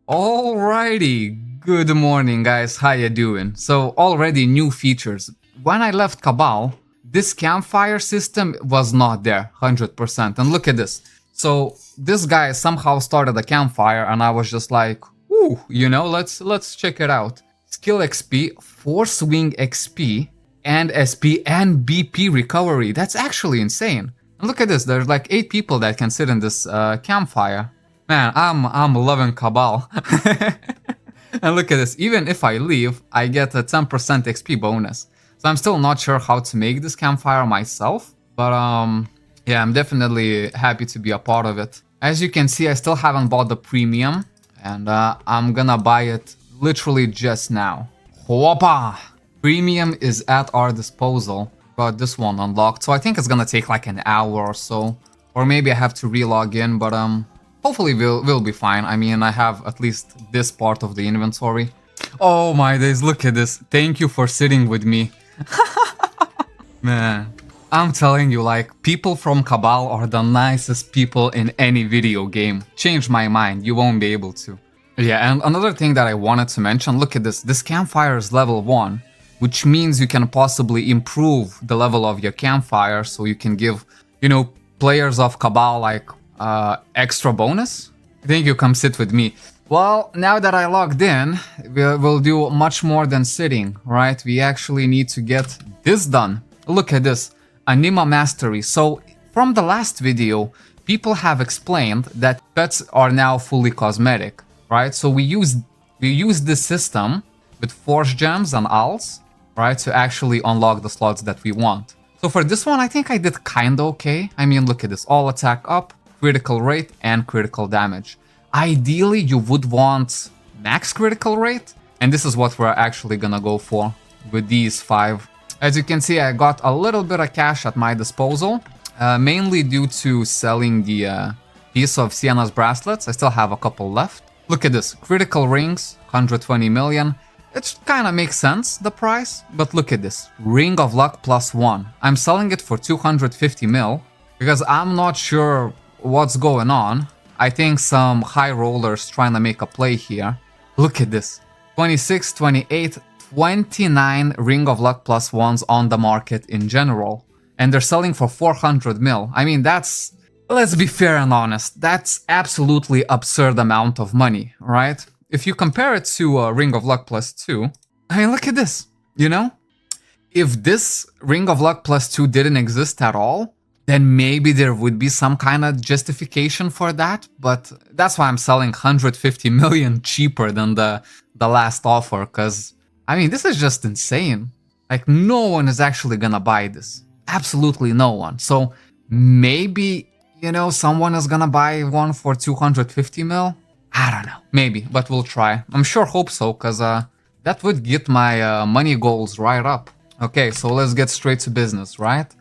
Alrighty, good morning guys, how you doing? So already new features. When I left Cabal, this campfire system was not there 100%. And look at this. So this guy somehow started a campfire and I was just like, ooh, let's check it out. Skill XP, Force Wing XP, and SP and BP recovery. That's actually insane. And look at this, there's like 8 people that can sit in this campfire. Man, I'm loving Cabal. And look at this, even if I leave, I get a 10% XP bonus. So I'm still not sure how to make this campfire myself, but yeah, I'm definitely happy to be a part of it. As you can see, I still haven't bought the premium, and I'm gonna buy it literally just now. Hoppa! Premium is at our disposal. Got this one unlocked, so I think it's gonna take like an hour or so. Or maybe I have to re-log in, but hopefully we'll be fine. I mean, I have at least this part of the inventory. Oh my days, look at this. Thank you for sitting with me. Man, I'm telling you, like, people from Cabal are the nicest people in any video game. Change my mind, you won't be able to. Yeah, and another thing that I wanted to mention, look at this. This campfire is level 1, which means you can possibly improve the level of your campfire, so you can give, players of Cabal, like, extra bonus? I think you come sit with me. Well, now that I logged in, we'll do much more than sitting, right? We actually need to get this done. Look at this, Anima Mastery. So, from the last video, people have explained that pets are now fully cosmetic, right? So we use this system with Force Gems and Alts, right, to actually unlock the slots that we want. So for this one, I think I did kinda okay. I mean, look at this, all attack up, critical rate and critical damage. Ideally, you would want max critical rate, and this is what we're actually gonna go for with these 5. As you can see, I got a little bit of cash at my disposal, mainly due to selling the piece of Sienna's bracelets. I still have a couple left. Look at this, critical rings, 120 million. It kind of makes sense, the price, but look at this, Ring of Luck +1. I'm selling it for 250 mil, because I'm not sure what's going on. I think some high rollers trying to make a play here. Look at this. 26, 28, 29 Ring of Luck +1s on the market in general. And they're selling for 400 mil. I mean, that's, let's be fair and honest, that's absolutely absurd amount of money, right? If you compare it to Ring of Luck +2, I mean, look at this, If this Ring of Luck +2 didn't exist at all, then maybe there would be some kind of justification for that, but that's why I'm selling 150 million cheaper than the last offer, because, I mean, this is just insane. Like, no one is actually gonna buy this. Absolutely no one. So, maybe, someone is gonna buy one for 250 mil? I don't know. Maybe, but we'll try. I'm sure hope so, because that would get my money goals right up. Okay, so let's get straight to business, right?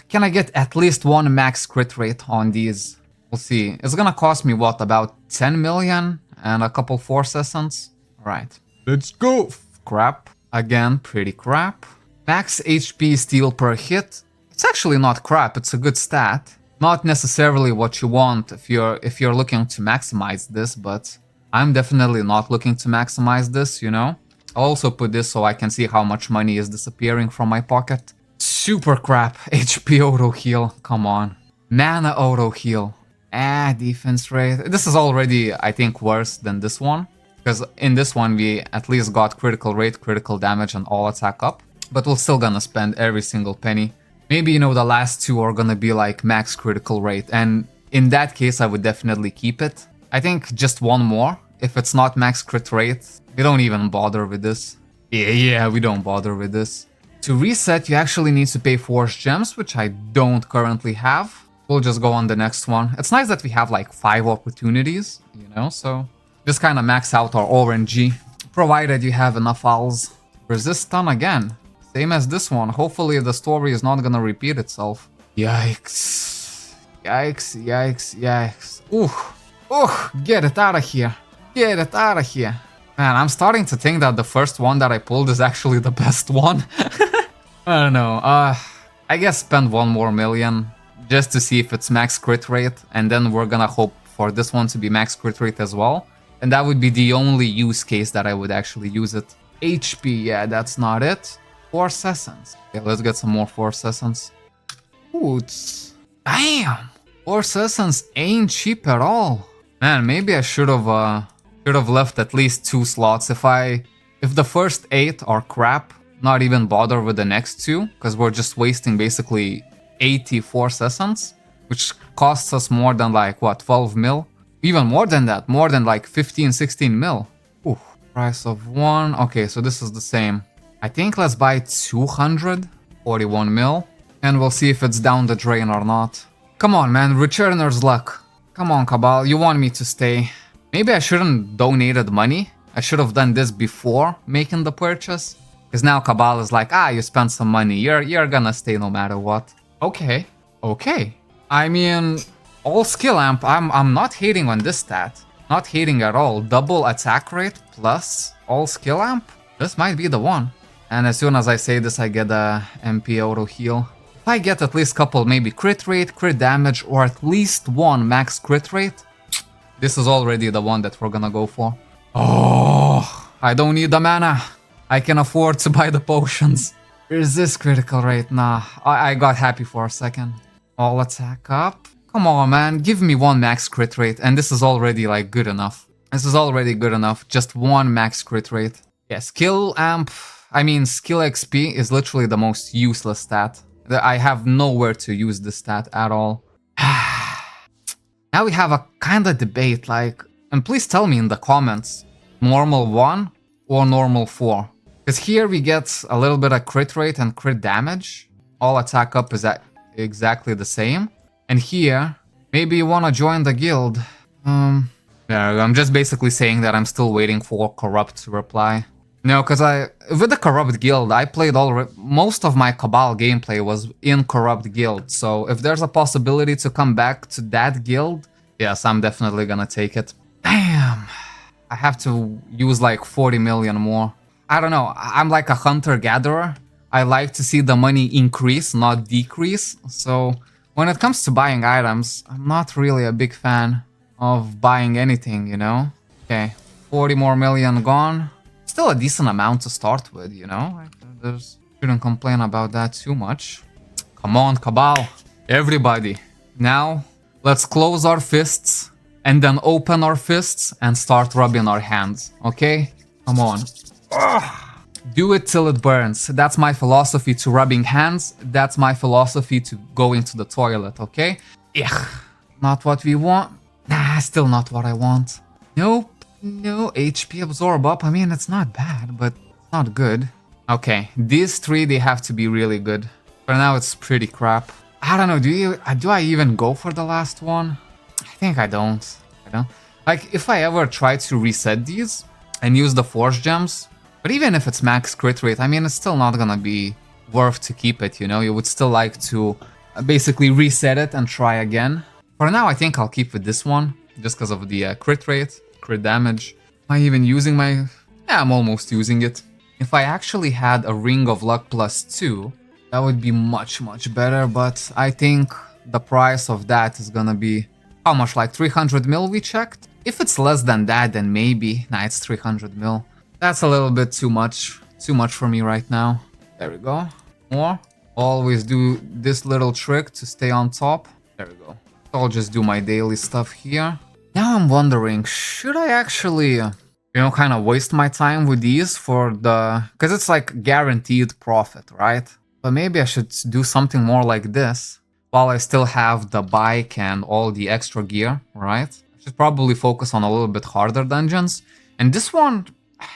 Can I get at least one max crit rate on these? We'll see. It's gonna cost me, what, about 10 million and a couple Force Essence? Alright. Let's go! Crap. Again, pretty crap. Max HP steal per hit. It's actually not crap, it's a good stat. Not necessarily what you want if you're looking to maximize this, but I'm definitely not looking to maximize this, I'll also put this so I can see how much money is disappearing from my pocket. Super crap. HP auto heal, come on. Mana auto heal. Defense rate. This is already, I think, worse than this one. Because in this one we at least got critical rate, critical damage and all attack up. But we're still gonna spend every single penny. Maybe, the last 2 are gonna be like max critical rate. And in that case, I would definitely keep it. I think just one more. If it's not max crit rate, we don't even bother with this. Yeah, we don't bother with this. To reset, you actually need to pay Force Gems, which I don't currently have. We'll just go on the next one. It's nice that we have like 5 opportunities, so just kind of max out our RNG, provided you have enough owls. Resist stun again, same as this one. Hopefully the story is not gonna repeat itself. Yikes. Yikes, yikes, yikes. Get it out of here. Get it out of here. Man, I'm starting to think that the first one that I pulled is actually the best one. I don't know, I guess spend 1 more million just to see if it's max crit rate, and then we're gonna hope for this one to be max crit rate as well. And that would be the only use case that I would actually use it. HP, yeah, that's not it. Force Essence. Okay, let's get some more Force Essence. Ooh, damn! Force Essence ain't cheap at all. Man, maybe I should have left at least 2 slots. If the first 8 are crap, not even bother with the next 2, because we're just wasting basically 80 Force Essence, which costs us more than like, what, 12 mil? Even more than that, more than like 15, 16 mil. Ooh, price of 1. Okay, so this is the same. I think let's buy 241 mil, and we'll see if it's down the drain or not. Come on, man, returner's luck. Come on, Cabal, you want me to stay. Maybe I shouldn't donated money. I should have done this before making the purchase. Because now Cabal is like, you spent some money. You're gonna stay no matter what. Okay. I mean, all skill amp, I'm not hating on this stat. Not hating at all. Double attack rate plus all skill amp. This might be the one. And as soon as I say this, I get a MP auto heal. If I get at least couple maybe crit rate, crit damage, or at least 1 max crit rate, this is already the one that we're gonna go for. Oh, I don't need the mana. I can afford to buy the potions. Is this critical rate? Nah, I got happy for a second. All attack up. Come on, man, give me 1 max crit rate, and this is already like good enough. This is already good enough, just 1 max crit rate. Yeah, skill amp, skill XP is literally the most useless stat. I have nowhere to use this stat at all. Now we have a kind of debate, like, and please tell me in the comments, normal 1 or normal 4? Because here we get a little bit of crit rate and crit damage. All attack up is exactly the same. And here, maybe you want to join the guild. Yeah, I'm just basically saying that I'm still waiting for Corrupt to reply. No, because with the Corrupt guild, I played most of my Cabal gameplay was in Corrupt guild. So if there's a possibility to come back to that guild, yes, I'm definitely gonna take it. Damn, I have to use like 40 million more. I don't know, I'm like a hunter-gatherer. I like to see the money increase, not decrease. So when it comes to buying items, I'm not really a big fan of buying anything, you know? Okay, 40 more million gone. Still a decent amount to start with, you know? Shouldn't complain about that too much. Come on, Cabal. Everybody. Now, let's close our fists and then open our fists and start rubbing our hands, okay? Come on. Ugh. Do it till it burns. That's my philosophy to rubbing hands. That's my philosophy to going to the toilet, okay? Ugh. Not what we want. Nah, still not what I want. Nope. No, HP absorb up. I mean, it's not bad, but not good. Okay, these 3, they have to be really good. For now, it's pretty crap. I don't know, do I even go for the last one? I think I don't. Like, if I ever try to reset these and use the Force Gems, but even if it's max crit rate, I mean, it's still not gonna be worth to keep it, you know? You would still like to basically reset it and try again. For now, I think I'll keep with this one, just because of the crit rate. Crit damage. Am I even using my... Yeah, I'm almost using it. If I actually had a Ring of Luck +2, that would be much, much better, but I think the price of that is gonna be... How much? Like 300 mil we checked? If it's less than that, then maybe. Nah, it's 300 mil. That's a little bit too much. Too much for me right now. There we go. More. Always do this little trick to stay on top. There we go. I'll just do my daily stuff here. Now I'm wondering, should I actually, kind of waste my time with these for the... Because it's like guaranteed profit, right? But maybe I should do something more like this while I still have the bike and all the extra gear, right? I should probably focus on a little bit harder dungeons. And this one,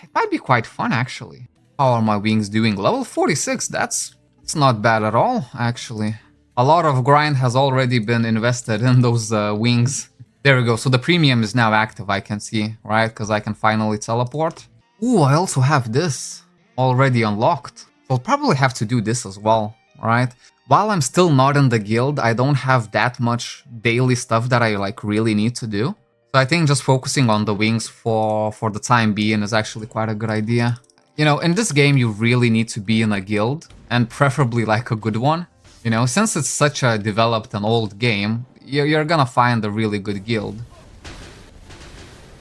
it might be quite fun, actually. How are my wings doing? Level 46, that's not bad at all, actually. A lot of grind has already been invested in those wings. There we go, so the premium is now active, I can see, right? Because I can finally teleport. Ooh, I also have this already unlocked. So I'll probably have to do this as well, right? While I'm still not in the guild, I don't have that much daily stuff that I like really need to do. So I think just focusing on the wings for the time being is actually quite a good idea. You know, in this game, you really need to be in a guild, and preferably like a good one. You know, since it's such a developed and old game, you're gonna find a really good guild.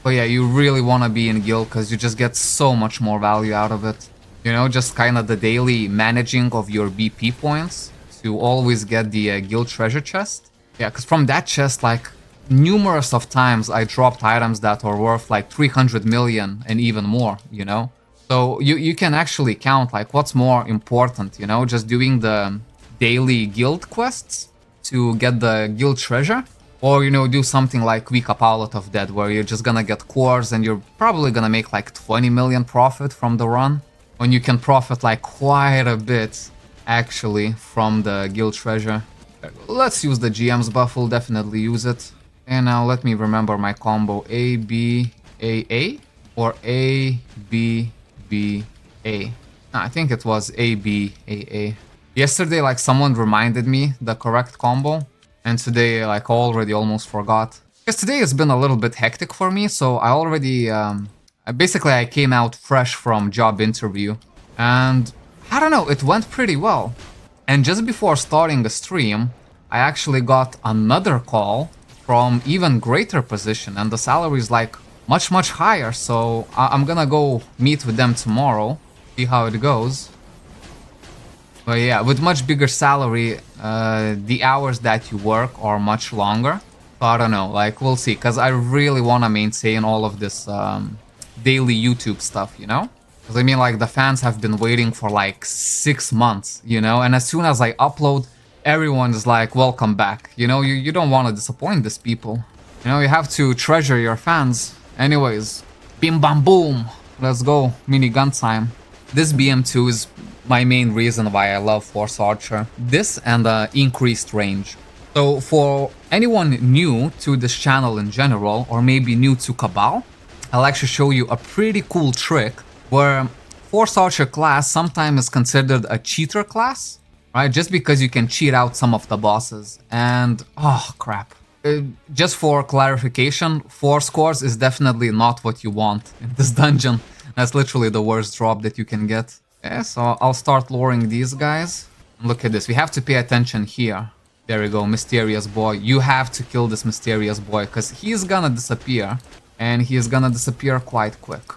But yeah, you really want to be in guild because you just get so much more value out of it. You know, just kind of the daily managing of your BP points to always get the guild treasure chest. Yeah, because from that chest, like, numerous of times I dropped items that are worth like 300 million and even more, you know? So you can actually count like what's more important, you know? Just doing the daily guild quests to get the guild treasure, or, you know, do something like Week Up Outlet of Dead, where you're just gonna get cores and you're probably gonna make like 20 million profit from the run, when you can profit like quite a bit actually from the guild treasure. Let's use the GM's buff, we'll definitely use it. And now let me remember my combo. A, B, A, A? Or A, B, B, A? No, I think it was A, B, A, A. Yesterday, like, someone reminded me the correct combo. And today, like, already almost forgot. Because today has been a little bit hectic for me, so I already... basically, I came out fresh from job interview. And I don't know, it went pretty well. And just before starting the stream, I actually got another call from even greater position, and the salary is like much higher, so I'm gonna go meet with them tomorrow, see how it goes. But yeah, with much bigger salary, the hours that you work are much longer. So I don't know, like, we'll see, because I really want to maintain all of this daily YouTube stuff, you know? Because I mean, like, the fans have been waiting for like 6 months, you know? And as soon as I upload, everyone is like, welcome back. You know, you don't want to disappoint these people. You know, you have to treasure your fans. Anyways, bim bam boom. Let's go, minigun time. This BM2 is my main reason why I love Force Archer. This and the increased range. So for anyone new to this channel in general, or maybe new to Cabal, I'll actually show you a pretty cool trick where Force Archer class sometimes is considered a cheater class. Right, just because you can cheat out some of the bosses. And, oh crap. Just for clarification, 4 scores is definitely not what you want in this dungeon. That's literally the worst drop that you can get. Okay, so I'll start luring these guys. Look at this, we have to pay attention here. There we go, mysterious boy. You have to kill this mysterious boy, because he's gonna disappear. And he's gonna disappear quite quick.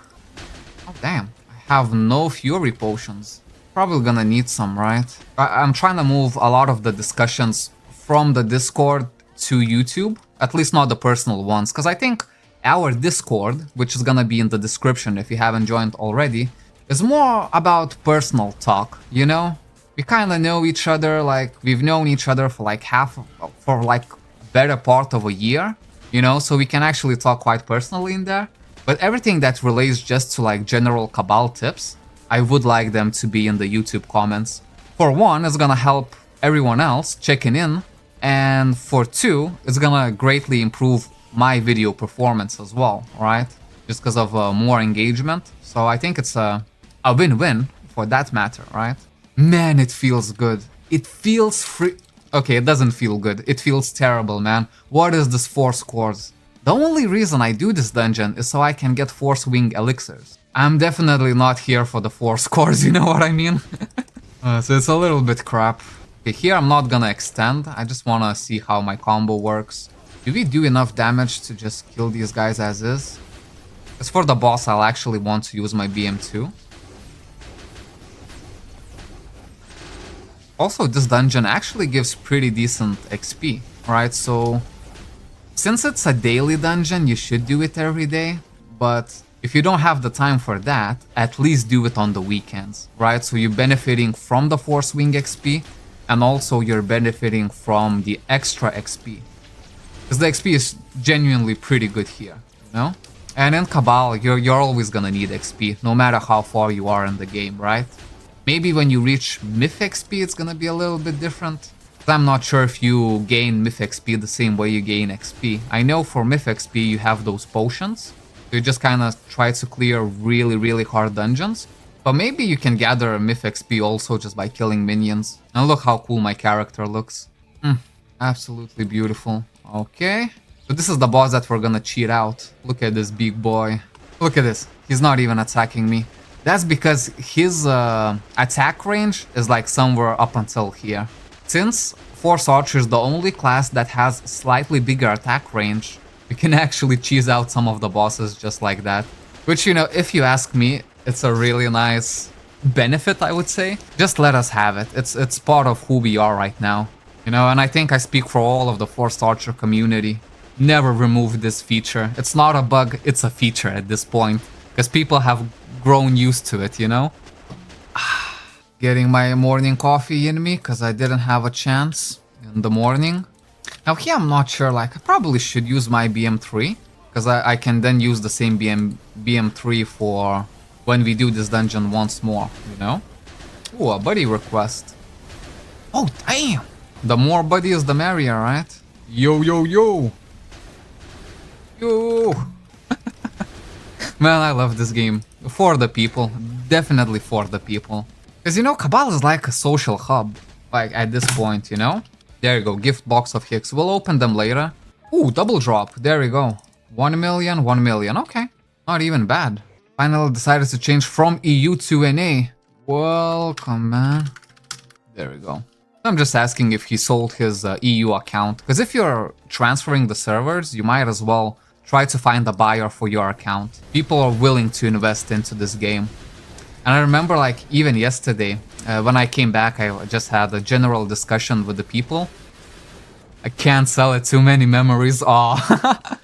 Oh damn, I have no fury potions. Probably gonna need some, right? I'm trying to move a lot of the discussions from the Discord to YouTube, at least not the personal ones, because I think our Discord, which is gonna be in the description if you haven't joined already, is more about personal talk, you know? We kind of know each other, like, we've known each other for like better part of a year, you know, so we can actually talk quite personally in there. But everything that relates just to like general Cabal tips, I would like them to be in the YouTube comments. For one, it's gonna help everyone else checking in, and for two, it's gonna greatly improve my video performance as well, right? Just because of more engagement. So I think it's a win-win for that matter, right? Man, it feels good. It feels free. Okay, it doesn't feel good. It feels terrible, man. What is this 4 scores? The only reason I do this dungeon is so I can get Force Wing elixirs. I'm definitely not here for the 4 scores, you know what I mean? So it's a little bit crap. Okay, here I'm not gonna extend, I just wanna see how my combo works. Do we do enough damage to just kill these guys as is? As for the boss, I'll actually want to use my BM2. Also, this dungeon actually gives pretty decent XP, right? So, since it's a daily dungeon, you should do it every day, but if you don't have the time for that, at least do it on the weekends, right? So you're benefiting from the Force Wing XP, and also you're benefiting from the extra XP. Because the XP is genuinely pretty good here, you know? And in Cabal, you're always gonna need XP, no matter how far you are in the game, right? Maybe when you reach Myth XP, it's gonna be a little bit different. I'm not sure if you gain Myth XP the same way you gain XP. I know for Myth XP you have those potions. You just kind of try to clear really hard dungeons. But maybe you can gather Myth XP also just by killing minions. And look how cool my character looks. Absolutely beautiful. Okay. So this is the boss that we're gonna cheat out. Look at this big boy. Look at this. He's not even attacking me. That's because his attack range is like somewhere up until here. Since Force Archer is the only class that has slightly bigger attack range, You can actually cheese out some of the bosses just like that. Which, you know, if you ask me, it's a really nice benefit, I would say. Just let us have it. It's part of who we are right now. You know, and I think I speak for all of the Forced Archer community. Never remove this feature. It's not a bug, it's a feature at this point. Because people have grown used to it, you know? Getting my morning coffee in me, because I didn't have a chance in the morning. Now here I'm not sure, like, I probably should use my BM3. Because I can then use the same BM3 for when we do this dungeon once more, you know? Ooh, a buddy request. Oh, damn! The more buddies, the merrier, right? Yo, yo, yo! Yo! Man, I love this game. For the people. Definitely for the people. Because, you know, Cabal is like a social hub. Like, at this point, you know? There you go, gift box of Hicks. We'll open them later. Ooh, double drop. There we go. 1 million, 1 million. Okay. Not even bad. Finally decided to change from EU to NA. Welcome, man. There we go. I'm just asking if he sold his EU account. Because if you're transferring the servers, you might as well try to find a buyer for your account. People are willing to invest into this game. And I remember, like, even yesterday, when I came back, I just had a general discussion with the people. I can't sell it, too many memories. Aw.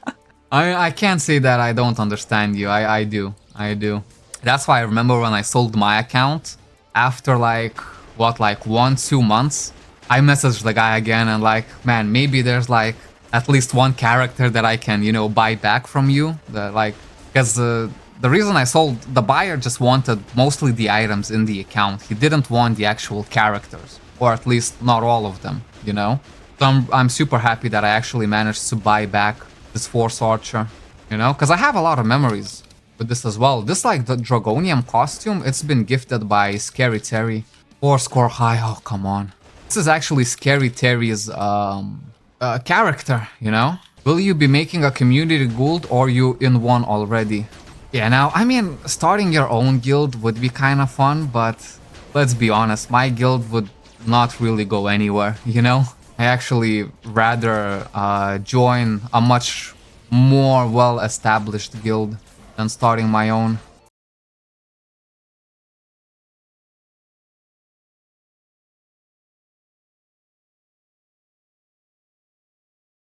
I can't say that I don't understand you. I do. I do. That's why I remember when I sold my account, after like, what, like 1-2 months, I messaged the guy again and like, man, maybe there's like at least one character that I can, you know, buy back from you. Because the reason I sold, the buyer just wanted mostly the items in the account. He didn't want the actual characters, or at least not all of them, you know? So I'm super happy that I actually managed to buy back this Force Archer, you know? Because I have a lot of memories with this as well. This, like, the Dragonium costume, it's been gifted by Scary Terry. 4 score high, oh, come on. This is actually Scary Terry's character, you know? Will you be making a community guild or you in one already? Yeah, now, I mean, starting your own guild would be kind of fun, but let's be honest, my guild would not really go anywhere, you know? I actually rather join a much more well-established guild than starting my own.